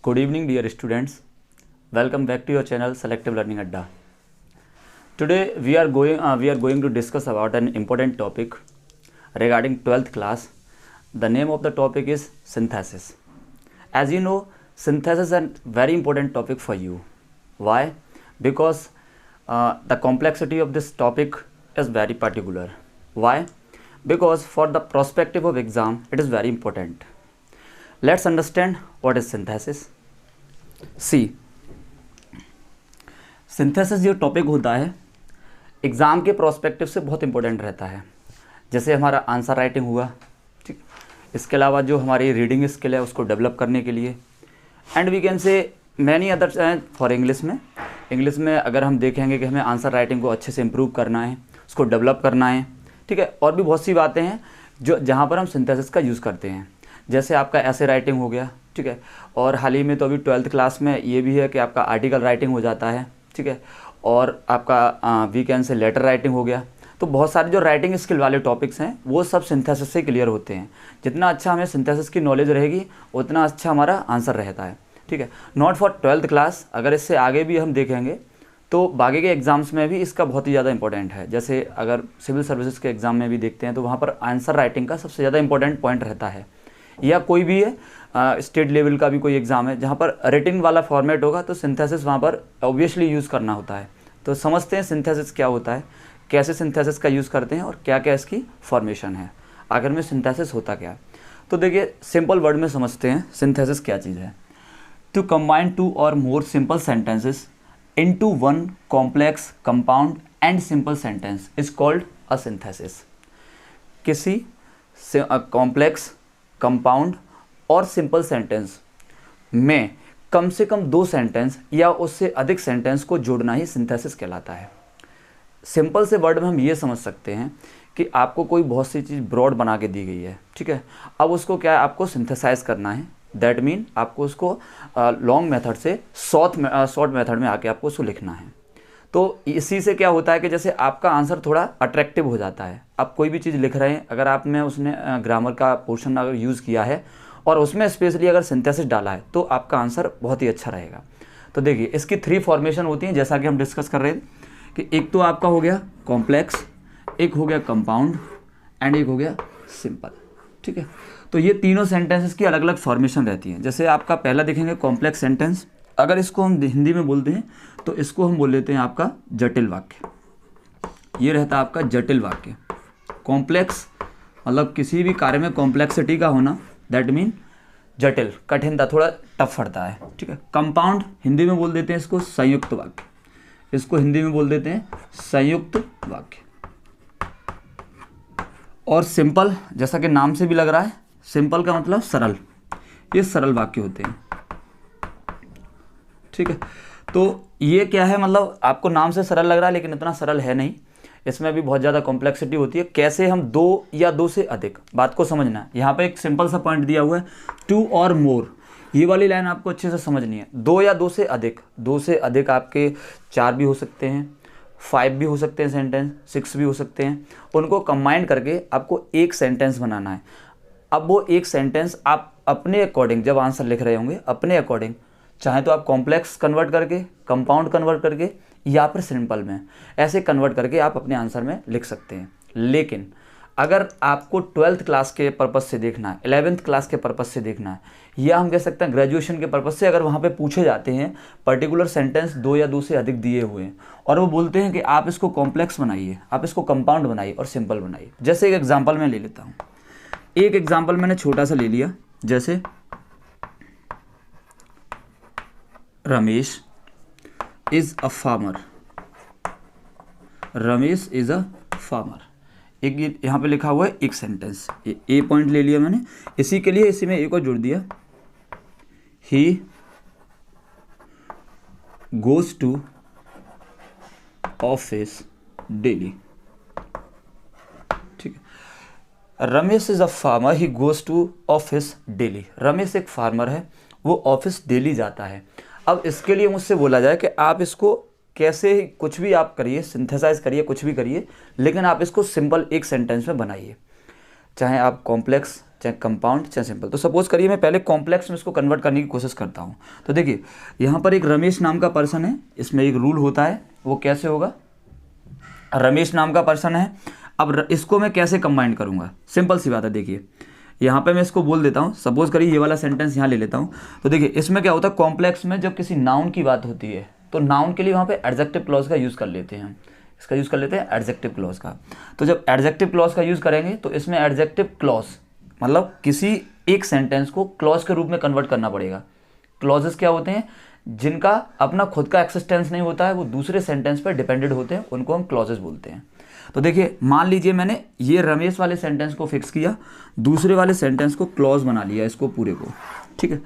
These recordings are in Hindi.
Good evening, dear students. Welcome back to your channel Selective Learning Adda. Today we are going to discuss about an important topic regarding 12th class. The name of the topic is synthesis. As you know, synthesis is a very important topic for you. Why? Because the complexity of this topic is very particular. Why? Because for the perspective of exam, it is very important. Let's understand what is synthesis. See synthesis जो टॉपिक होता है एग्ज़ाम के प्रोस्पेक्टिव से बहुत इंपॉर्टेंट रहता है। जैसे हमारा आंसर राइटिंग हुआ, ठीक, इसके अलावा जो हमारी रीडिंग स्किल है उसको डेवलप करने के लिए, and we can say many other for English में अगर हम देखेंगे कि हमें आंसर राइटिंग को अच्छे से इम्प्रूव करना है, उसको डेवलप करना है, ठीक है, और भी बहुत सी बातें हैं जो जहाँ पर हम सिंथेसिस का यूज़ करते हैं। जैसे आपका ऐसे राइटिंग हो गया, ठीक है, और हाल ही में तो अभी 12th क्लास में ये भी है कि आपका आर्टिकल राइटिंग हो जाता है, ठीक है, और आपका वीकेंड से लेटर राइटिंग हो गया। तो बहुत सारे जो राइटिंग स्किल वाले टॉपिक्स हैं वो सब सिंथेसिस से क्लियर होते हैं। जितना अच्छा हमें सिंथेसिस की नॉलेज रहेगी उतना अच्छा हमारा आंसर रहता है, ठीक है। नॉट फॉर 12th क्लास, अगर इससे आगे भी हम देखेंगे तो बाकी के एग्ज़ाम्स में भी इसका बहुत ही ज़्यादा इंपॉर्टेंट है। जैसे अगर सिविल सर्विसेज के एग्ज़ाम में भी देखते हैं तो वहाँ पर आंसर राइटिंग का सबसे ज़्यादा इंपॉर्टेंट पॉइंट रहता है, या कोई भी है स्टेट लेवल का भी कोई एग्ज़ाम है जहाँ पर रिटिन वाला फॉर्मेट होगा तो सिंथेसिस वहाँ पर ऑब्वियसली यूज़ करना होता है। तो समझते हैं सिंथेसिस क्या होता है, कैसे सिंथेसिस का यूज़ करते हैं और क्या क्या इसकी फॉर्मेशन है, आखिर में सिंथेसिस होता क्या है। तो देखिए सिंपल वर्ड में समझते हैं सिंथेसिस क्या चीज़ है। टू कंबाइन टू और more simple sentences into one complex compound and simple sentence is called a synthesis. किसी कॉम्प्लेक्स कंपाउंड और सिंपल सेंटेंस में कम से कम दो सेंटेंस या उससे अधिक सेंटेंस को जोड़ना ही सिंथेसिस कहलाता है। सिंपल से वर्ड में हम ये समझ सकते हैं कि आपको कोई बहुत सी चीज़ ब्रॉड बना के दी गई है, ठीक है, अब उसको क्या है, आपको सिंथेसाइज करना है। दैट मीन आपको उसको लॉन्ग मेथड से शॉर्ट मेथड में आके आपको उसको लिखना है। तो इसी से क्या होता है कि जैसे आपका आंसर थोड़ा अट्रैक्टिव हो जाता है। आप कोई भी चीज़ लिख रहे हैं, अगर आपने उसने ग्रामर का पोर्शन अगर यूज़ किया है और उसमें स्पेशली अगर सिंथेसिस डाला है तो आपका आंसर बहुत ही अच्छा रहेगा। तो देखिए इसकी 3 फॉर्मेशन होती हैं जैसा कि हम डिस्कस कर रहे थे कि एक तो आपका हो गया कॉम्प्लेक्स, एक हो गया कंपाउंड एंड एक हो गया सिंपल, ठीक है। तो ये तीनों सेंटेंसेस की अलग अलग फॉर्मेशन रहती हैं। जैसे आपका पहला देखेंगे कॉम्प्लेक्स सेंटेंस, अगर इसको हम हिंदी में बोलते हैं तो इसको हम बोल लेते हैं आपका जटिल वाक्य। ये रहता है आपका जटिल वाक्य। कॉम्प्लेक्स मतलब किसी भी कार्य में कॉम्प्लेक्सिटी का होना, दैट मीन जटिल, कठिनता, थोड़ा टफ पड़ता है, ठीक है। कंपाउंड हिंदी में बोल देते हैं इसको संयुक्त वाक्य, इसको हिंदी में बोल देते हैं संयुक्त वाक्य। और सिंपल, जैसा कि नाम से भी लग रहा है, सिंपल का मतलब सरल, ये सरल वाक्य होते हैं, ठीक है। तो ये क्या है, मतलब आपको नाम से सरल लग रहा है लेकिन इतना सरल है नहीं, इसमें भी बहुत ज़्यादा कॉम्प्लेक्सिटी होती है। कैसे हम दो या दो से अधिक, बात को समझना है। यहाँ पे एक सिंपल सा पॉइंट दिया हुआ है, टू और मोर, ये वाली लाइन आपको अच्छे से समझनी है। दो या दो से अधिक, दो से अधिक आपके 4 भी हो सकते हैं, 5 भी हो सकते हैं सेंटेंस, 6 भी हो सकते हैं। उनको कंबाइन करके आपको एक सेंटेंस बनाना है। अब वो एक सेंटेंस आप अपने अकॉर्डिंग जब आंसर लिख रहे होंगे अपने अकॉर्डिंग, चाहे तो आप कॉम्प्लेक्स कन्वर्ट करके, कंपाउंड कन्वर्ट करके, या फिर सिंपल में ऐसे कन्वर्ट करके आप अपने आंसर में लिख सकते हैं। लेकिन अगर आपको 12th क्लास के पर्पज़ से देखना है, 11th क्लास के पर्पज़ से देखना है, या हम कह सकते हैं ग्रेजुएशन के पर्पज़ से, अगर वहाँ पे पूछे जाते हैं पर्टिकुलर सेंटेंस 2 या 2 से अधिक दिए हुए हैं और वो बोलते हैं कि आप इसको कॉम्प्लेक्स बनाइए, आप इसको कंपाउंड बनाइए और सिंपल बनाइए। जैसे एक एग्जाम्पल मैं ले लेता हूँ, एक एग्जाम्पल मैंने छोटा सा ले लिया, जैसे Ramesh is a farmer, Ramesh is a farmer. एक यहाँ पे लिखा हुआ है एक सेंटेंस, ए पॉइंट ले लिया मैंने, इसी के लिए इसी में एक और जोड़ दिया, he goes to office daily, ठीक है। Ramesh is a farmer, he goes to office daily. Ramesh एक फार्मर है, वो ऑफिस डेली जाता है। अब इसके लिए मुझसे बोला जाए कि आप इसको कैसे, कुछ भी आप करिए, सिंथेसाइज करिए, कुछ भी करिए, लेकिन आप इसको सिंपल एक सेंटेंस में बनाइए। चाहे आप कॉम्प्लेक्स चाहे कंपाउंड चाहे सिंपल। तो सपोज करिए मैं पहले कॉम्प्लेक्स में इसको कन्वर्ट करने की कोशिश करता हूँ। तो देखिए यहाँ पर एक रमेश नाम का पर्सन है, इसमें एक रूल होता है, वो कैसे होगा, रमेश नाम का पर्सन है। अब इसको मैं कैसे कंबाइन करूँगा, सिंपल सी बात है। देखिए यहाँ पे मैं इसको बोल देता हूँ, सपोज करिए ये वाला सेंटेंस यहाँ ले लेता हूँ। तो देखिए इसमें क्या होता है, कॉम्प्लेक्स में जब किसी नाउन की बात होती है तो नाउन के लिए वहाँ पे एडजेक्टिव क्लॉज का यूज़ कर लेते हैं, इसका यूज़ कर लेते हैं एडजेक्टिव क्लॉज का। तो जब एडजेक्टिव क्लॉज का यूज़ करेंगे तो इसमें एडजेक्टिव क्लॉज मतलब किसी एक सेंटेंस को क्लॉज के रूप में कन्वर्ट करना पड़ेगा। क्लॉजेस क्या होते हैं, जिनका अपना खुद का एक्सिस्टेंस नहीं होता है, वो दूसरे सेंटेंस पर डिपेंडेंट होते हैं, उनको हम क्लॉजेस बोलते हैं। तो देखिए मान लीजिए मैंने ये रमेश वाले सेंटेंस को फिक्स किया, दूसरे वाले सेंटेंस को क्लॉज बना लिया इसको पूरे को, ठीक है।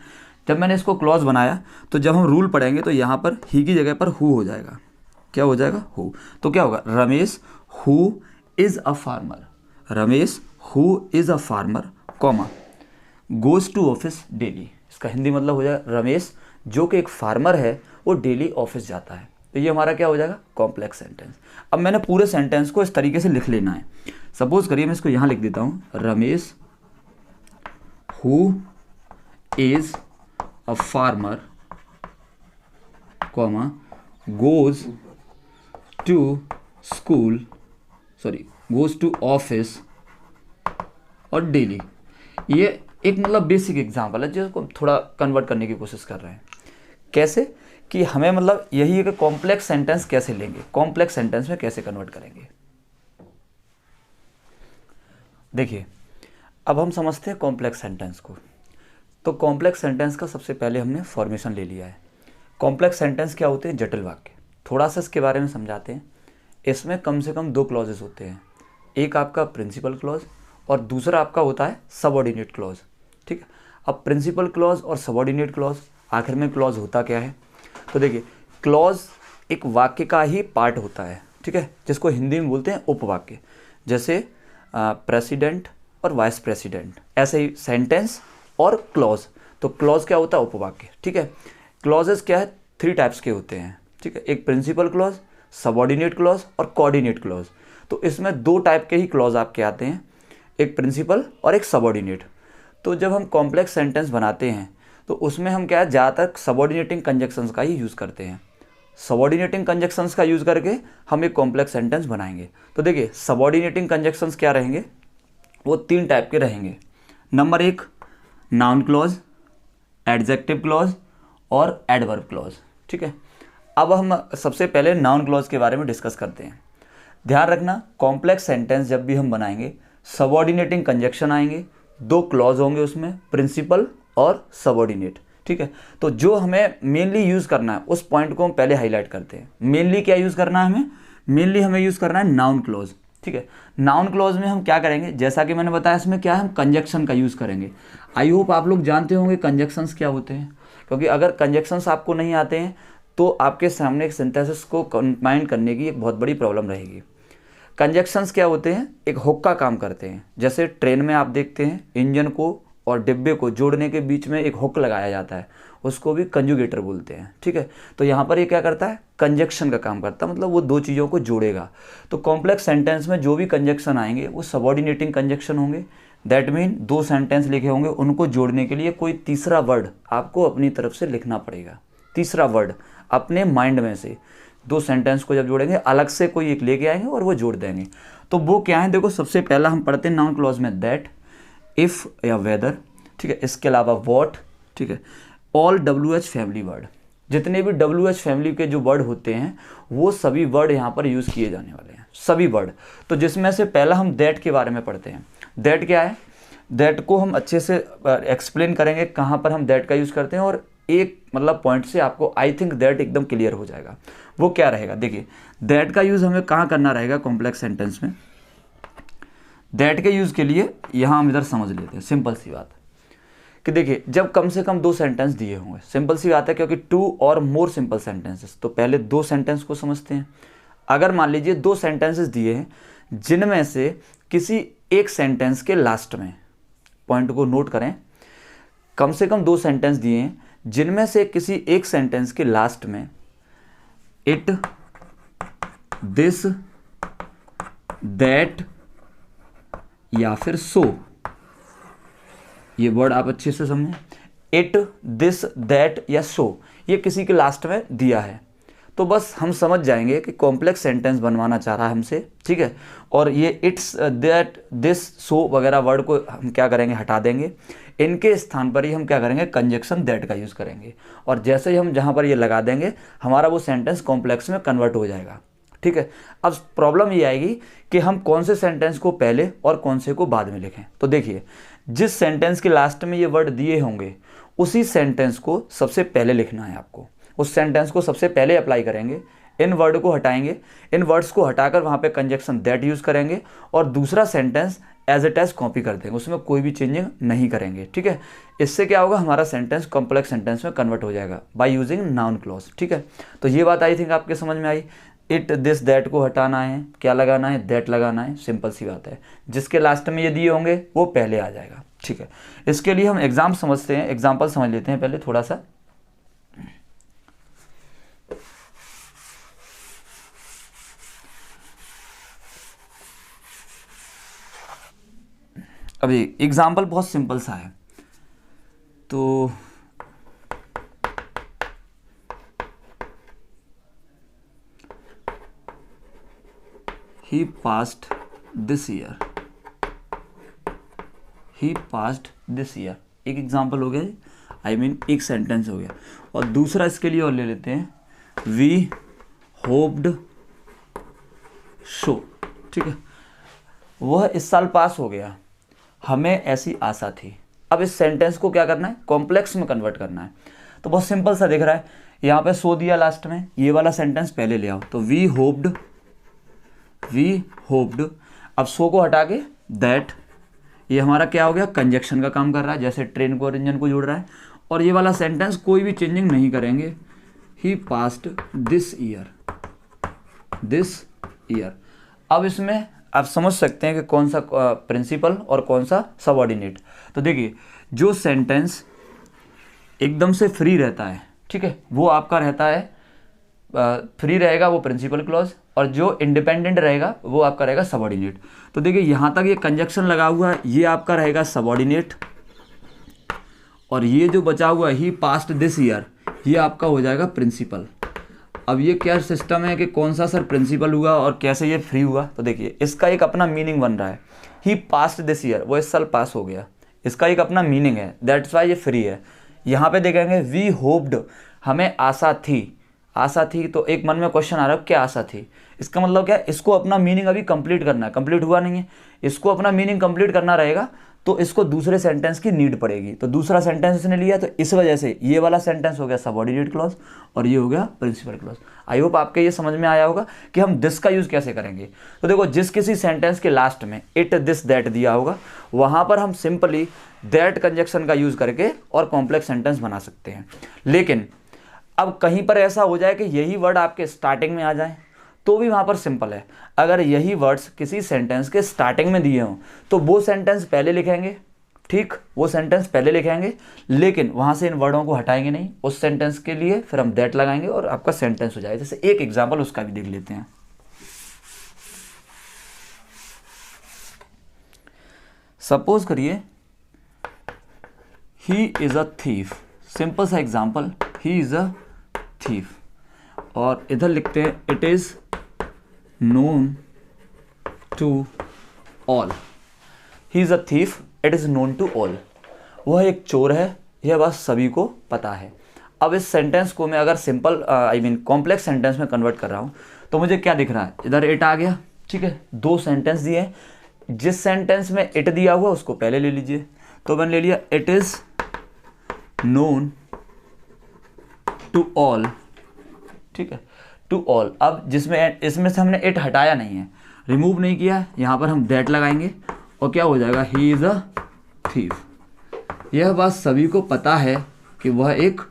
जब मैंने इसको क्लॉज बनाया तो जब हम रूल पढ़ेंगे तो यहाँ पर ही की जगह पर हु हो जाएगा। क्या हो जाएगा, हु। तो क्या होगा, Ramesh who is a farmer, Ramesh who is a farmer comma goes to office daily. इसका हिंदी मतलब हो जाएगा रमेश जो कि एक फार्मर है वो डेली ऑफिस जाता है। तो ये हमारा क्या हो जाएगा, कॉम्प्लेक्स सेंटेंस। अब मैंने पूरे सेंटेंस को इस तरीके से लिख लेना है। सपोज करिए मैं इसको यहाँ लिख देता हूँ, Ramesh who is a farmer comma goes to school goes to office और डेली। ये एक मतलब बेसिक एग्जाम्पल है जिसको थोड़ा कन्वर्ट करने की कोशिश कर रहे हैं। कैसे कि हमें मतलब यही है कि कॉम्प्लेक्स सेंटेंस कैसे लेंगे, कॉम्प्लेक्स सेंटेंस में कैसे कन्वर्ट करेंगे। देखिए अब हम समझते हैं कॉम्प्लेक्स सेंटेंस को। तो कॉम्प्लेक्स सेंटेंस का सबसे पहले हमने फॉर्मेशन ले लिया है। कॉम्प्लेक्स सेंटेंस क्या होते हैं, जटिल वाक्य। थोड़ा सा इसके बारे में समझाते हैं। इसमें कम से कम 2 क्लॉजेस होते हैं, एक आपका प्रिंसिपल क्लॉज और दूसरा आपका होता है सबऑर्डिनेट क्लॉज, ठीक है। अब प्रिंसिपल क्लॉज और सबऑर्डिनेट क्लॉज, आखिर में क्लॉज होता क्या है। तो देखिए क्लॉज एक वाक्य का ही पार्ट होता है, ठीक है, जिसको हिंदी में बोलते हैं उपवाक्य। जैसे प्रेसिडेंट और वाइस प्रेसिडेंट, ऐसे ही सेंटेंस और क्लॉज। तो क्लॉज क्या होता है, उपवाक्य, ठीक है। क्लॉजेस क्या है, 3 टाइप्स के होते हैं, ठीक है। एक प्रिंसिपल क्लॉज, सबऑर्डिनेट क्लॉज और कोऑर्डिनेट क्लॉज। तो इसमें 2 टाइप के ही क्लॉज आपके आते हैं, एक प्रिंसिपल और एक सबऑर्डिनेट। तो जब हम कॉम्प्लेक्स सेंटेंस बनाते हैं तो उसमें हम क्या है, ज़्यादातर सबऑर्डिनेटिंग कंजक्शंस का ही यूज़ करते हैं। सबऑर्डिनेटिंग कंजक्शंस का यूज़ करके हम एक कॉम्प्लेक्स सेंटेंस बनाएंगे। तो देखिए सबऑर्डिनेटिंग कंजक्शंस क्या रहेंगे, वो 3 टाइप के रहेंगे। Number 1 noun clause, adjective clause और एडवर्ब क्लॉज, ठीक है। अब हम सबसे पहले नाउन क्लॉज के बारे में डिस्कस करते हैं। ध्यान रखना कॉम्प्लेक्स सेंटेंस जब भी हम बनाएंगे सबऑर्डिनेटिंग कंजक्शन आएंगे, 2 क्लॉज होंगे उसमें, प्रिंसिपल और सबऑर्डिनेट, ठीक है। तो जो हमें मेनली यूज़ करना है उस पॉइंट को हम पहले हाईलाइट करते हैं। मेनली क्या यूज़ करना है हमें, मेनली हमें यूज़ करना है नाउन क्लॉज, ठीक है। नाउन क्लॉज में हम क्या करेंगे, जैसा कि मैंने बताया इसमें क्या है, हम कंजक्शन का यूज़ करेंगे। आई होप आप लोग जानते होंगे कंजक्शंस क्या होते हैं, क्योंकि अगर कंजक्शंस आपको नहीं आते हैं तो आपके सामने एक सिंथेसिस को कंबाइन करने की एक बहुत बड़ी प्रॉब्लम रहेगी। कंजक्शंस क्या होते हैं, एक हुक का काम करते हैं। जैसे ट्रेन में आप देखते हैं इंजन को और डिब्बे को जोड़ने के बीच में एक हुक लगाया जाता है, उसको भी कंजुगेटर बोलते हैं, ठीक है। तो यहाँ पर ये क्या करता है, कंजक्शन का काम करता है, मतलब वो 2 चीज़ों को जोड़ेगा। तो कॉम्प्लेक्स सेंटेंस में जो भी कंजक्शन आएंगे वो सबऑर्डिनेटिंग कंजक्शन होंगे। दैट मीन 2 सेंटेंस लिखे होंगे, उनको जोड़ने के लिए कोई तीसरा वर्ड आपको अपनी तरफ से लिखना पड़ेगा। तीसरा वर्ड अपने माइंड में से 2 सेंटेंस को जब जोड़ेंगे अलग से कोई एक लेके आएंगे और वो जोड़ देंगे। तो वो क्या है, देखो सबसे पहला हम पढ़ते हैं नाउन क्लॉज में दैट, इफ़ या वेदर, ठीक है। इसके अलावा वॉट, ठीक है। ऑल WH फैमिली वर्ड, जितने भी WH फैमिली के जो वर्ड होते हैं वो सभी वर्ड यहाँ पर यूज़ किए जाने वाले हैं, सभी वर्ड। तो जिसमें से पहला हम दैट के बारे में पढ़ते हैं। दैट क्या है, दैट को हम अच्छे से एक्सप्लेन करेंगे कहाँ पर हम दैट का यूज़ करते हैं, और एक मतलब पॉइंट से आपको आई थिंक दैट एकदम क्लियर हो जाएगा। वो क्या रहेगा, देखिए दैट का यूज़ हमें कहाँ करना रहेगा कॉम्प्लेक्स सेंटेंस में। दैट के यूज़ के लिए यहाँ हम इधर समझ लेते हैं, सिंपल सी बात कि देखिए जब कम से कम 2 सेंटेंस दिए होंगे, सिंपल सी बात है क्योंकि 2 और मोर सिंपल सेंटेंसेस, तो पहले 2 सेंटेंस को समझते हैं। अगर मान लीजिए 2 सेंटेंसेस दिए हैं जिनमें से किसी एक सेंटेंस के लास्ट में, पॉइंट को नोट करें, कम से कम 2 सेंटेंस दिए हैं जिनमें से किसी एक सेंटेंस के लास्ट में इट, दिस, दैट या फिर सो ये वर्ड आप अच्छे से समझें, इट, दिस, दैट या सो, ये किसी के लास्ट में दिया है तो बस हम समझ जाएंगे कि कॉम्प्लेक्स सेंटेंस बनवाना चाह रहा है हमसे, ठीक है। और ये इट्स, दैट, दिस, सो वगैरह वर्ड को हम क्या करेंगे, हटा देंगे। इनके स्थान पर ही हम क्या करेंगे, कंजक्शन दैट का यूज़ करेंगे। और जैसे ही हम जहाँ पर ये लगा देंगे हमारा वो सेंटेंस कॉम्प्लेक्स में कन्वर्ट हो जाएगा, ठीक है। अब प्रॉब्लम ये आएगी कि हम कौन से सेंटेंस को पहले और कौन से को बाद में लिखें। तो देखिए, जिस सेंटेंस के लास्ट में ये वर्ड दिए होंगे उसी सेंटेंस को सबसे पहले लिखना है आपको, उस सेंटेंस को सबसे पहले अप्लाई करेंगे। इन वर्ड को हटाएंगे, इन वर्ड्स को हटाकर वहाँ पे कंजक्शन दैट यूज़ करेंगे और दूसरा sentence as it as copy कर देंगे, उसमें कोई भी चेंजिंग नहीं करेंगे, ठीक है। इससे क्या होगा, हमारा सेंटेंस कॉम्प्लेक्स सेंटेंस में कन्वर्ट हो जाएगा बाय यूजिंग नाउन क्लॉज, ठीक है। तो ये बात आई थिंक आपके समझ में आई। इट, दिस, दैट को हटाना है, क्या लगाना है, दैट लगाना है, सिंपल सी बात है। जिसके लास्ट में ये दिए होंगे वो पहले आ जाएगा, ठीक है। इसके लिए हम एग्जाम समझते हैं, एग्जाम्पल समझ लेते हैं पहले थोड़ा सा। अभी एग्जाम्पल बहुत सिंपल सा है, तो he passed this year, he passed this year, एक एग्जाम्पल हो गया, आई मीन एक सेंटेंस हो गया। और दूसरा इसके लिए और ले लेते हैं, we hoped so, ठीक है। वह इस साल पास हो गया, हमें ऐसी आशा थी। अब इस सेंटेंस को क्या करना है, कॉम्प्लेक्स में कन्वर्ट करना है। तो बहुत सिंपल सा दिख रहा है, यहाँ पे सो दिया लास्ट में, ये वाला सेंटेंस पहले ले आओ। तो वी होप्ड, अब सो को हटा के दैट, ये हमारा क्या हो गया, कंजक्शन का काम कर रहा है, जैसे ट्रेन को और इंजन को जोड़ रहा है। और ये वाला सेंटेंस कोई भी चेंजिंग नहीं करेंगे, ही पास्ड दिस ईयर। अब इसमें आप समझ सकते हैं कि कौन सा प्रिंसिपल और कौन सा सबऑर्डिनेट। तो देखिए, जो सेंटेंस एकदम से फ्री रहता है, ठीक है, वो आपका रहता है फ्री रहेगा, वो प्रिंसिपल क्लॉज, और जो इंडिपेंडेंट रहेगा वो आपका रहेगा सबऑर्डिनेट। तो देखिए, यहाँ तक ये कंजक्शन लगा हुआ है, ये आपका रहेगा सबऑर्डिनेट, और ये जो बचा हुआ है ही पास्ट दिस ईयर, ये आपका हो जाएगा प्रिंसिपल। अब ये क्या सिस्टम है कि कौन सा सर प्रिंसिपल हुआ और कैसे ये फ्री हुआ, तो देखिए इसका एक अपना मीनिंग बन रहा है। ही पास्ट दिस ईयर, वो इस साल पास हो गया, इसका एक अपना मीनिंग है, दैट्स वाई ये फ्री है। यहाँ पे देखेंगे वी होप्ड, हमें आशा थी, तो एक मन में क्वेश्चन आ रहा है क्या आशा थी, इसका मतलब क्या है, इसको अपना मीनिंग अभी कंप्लीट करना है, कंप्लीट हुआ नहीं है, इसको अपना मीनिंग कंप्लीट करना रहेगा, तो इसको दूसरे सेंटेंस की नीड पड़ेगी। तो दूसरा सेंटेंस इसने लिया, तो इस वजह से ये वाला सेंटेंस हो गया सबऑर्डिनेट क्लॉज और ये हो गया प्रिंसिपल क्लॉज। आई होप आपके ये समझ में आया होगा कि हम दिस का यूज़ कैसे करेंगे। तो देखो, जिस किसी सेंटेंस के लास्ट में इट, दिस, दैट दिया होगा, वहाँ पर हम सिंपली दैट कंजक्शन का यूज़ करके और कॉम्प्लेक्स सेंटेंस बना सकते हैं। लेकिन अब कहीं पर ऐसा हो जाए कि यही वर्ड आपके स्टार्टिंग में आ जाए, तो भी वहाँ पर सिंपल है। अगर यही वर्ड्स किसी सेंटेंस के स्टार्टिंग में दिए हों तो वो सेंटेंस पहले लिखेंगे, ठीक, वो सेंटेंस पहले लिखेंगे, लेकिन वहाँ से इन वर्डों को हटाएंगे नहीं, उस सेंटेंस के लिए फिर हम दैट लगाएंगे और आपका सेंटेंस हो जाएगा। जैसे एक एग्जाम्पल उसका भी देख लेते हैं। सपोज करिए he is a thief, simple सा example, he is a thief, और इधर लिखते हैं it is known to all, he is a thief, it is known to all, वह एक चोर है, यह बात सभी को पता है। अब इस सेंटेंस को मैं अगर simple I mean complex sentence में कन्वर्ट कर रहा हूँ तो मुझे क्या दिख रहा है, इधर इट आ गया, ठीक है, दो सेंटेंस दिए, जिस सेंटेंस में इट दिया हुआ उसको पहले ले लीजिए। तो मैंने ले लिया it is known to all, ठीक है, टू ऑल। अब जिसमें इसमें से हमने इट हटाया नहीं है, रिमूव नहीं किया, यहाँ पर हम दैट लगाएंगे और क्या हो जाएगा, ही इज अ थीफ। यह बात सभी को पता है कि वह एक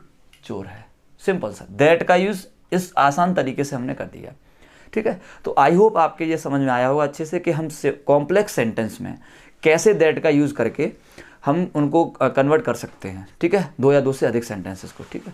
चोर है। सिंपल सा दैट का यूज़ इस आसान तरीके से हमने कर दिया, ठीक है। तो आई होप आपके ये समझ में आया होगा अच्छे से कि हम कॉम्प्लेक्स सेंटेंस में कैसे दैट का यूज़ करके हम उनको कन्वर्ट कर सकते हैं, ठीक है, दो या दो से अधिक सेंटेंसेस को, ठीक है।